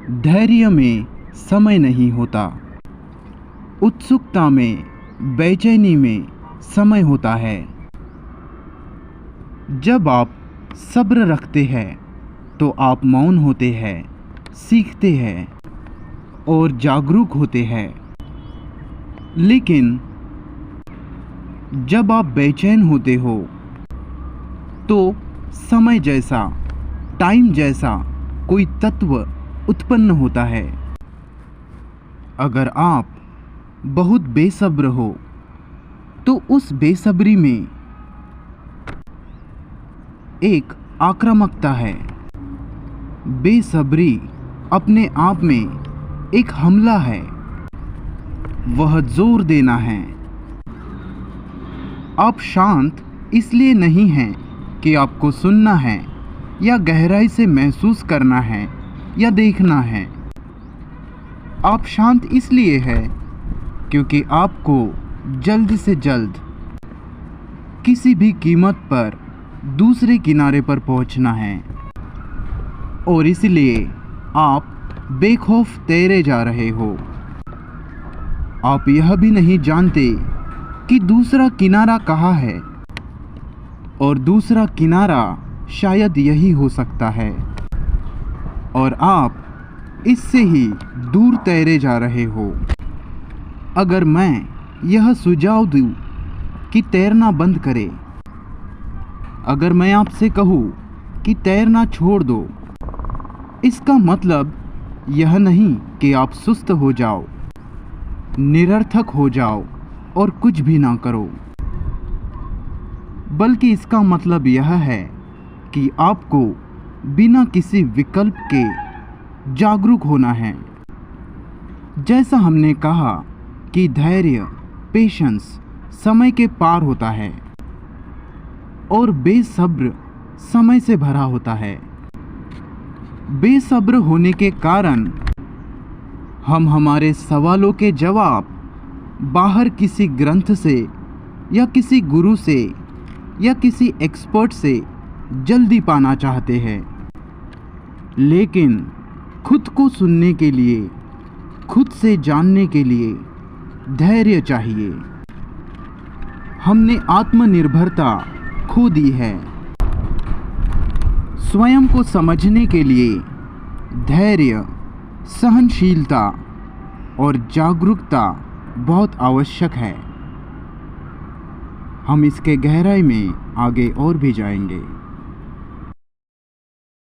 धैर्य में समय नहीं होता, उत्सुकता में, बेचैनी में समय होता है। जब आप सब्र रखते हैं तो आप मौन होते हैं, सीखते हैं और जागरूक होते हैं। लेकिन जब आप बेचैन होते हो तो समय जैसा, टाइम जैसा कोई तत्व उत्पन्न होता है। अगर आप बहुत बेसब्र हो तो उस बेसब्री में एक आक्रामकता है। बेसब्री अपने आप में एक हमला है, वह जोर देना है। आप शांत इसलिए नहीं हैं कि आपको सुनना है या गहराई से महसूस करना है या देखना है। आप शांत इसलिए है क्योंकि आपको जल्द से जल्द किसी भी कीमत पर दूसरे किनारे पर पहुंचना है और इसलिए आप बेखौफ तैरे जा रहे हो। आप यह भी नहीं जानते कि दूसरा किनारा कहाँ है और दूसरा किनारा शायद यही हो सकता है और आप इससे ही दूर तैरे जा रहे हो। अगर मैं यह सुझाव दूं कि तैरना बंद करें, अगर मैं आपसे कहूँ कि तैरना छोड़ दो, इसका मतलब यह नहीं कि आप सुस्त हो जाओ, निरर्थक हो जाओ और कुछ भी ना करो, बल्कि इसका मतलब यह है कि आपको बिना किसी विकल्प के जागरूक होना है। जैसा हमने कहा कि धैर्य, पेशेंस समय के पार होता है और बेसब्र समय से भरा होता है। बेसब्र होने के कारण हम हमारे सवालों के जवाब बाहर किसी ग्रंथ से या किसी गुरु से या किसी एक्सपर्ट से जल्दी पाना चाहते हैं। लेकिन खुद को सुनने के लिए, खुद से जानने के लिए धैर्य चाहिए। हमने आत्मनिर्भरता खो दी है। स्वयं को समझने के लिए धैर्य, सहनशीलता और जागरूकता बहुत आवश्यक है। हम इसके गहराई में आगे और भी जाएंगे।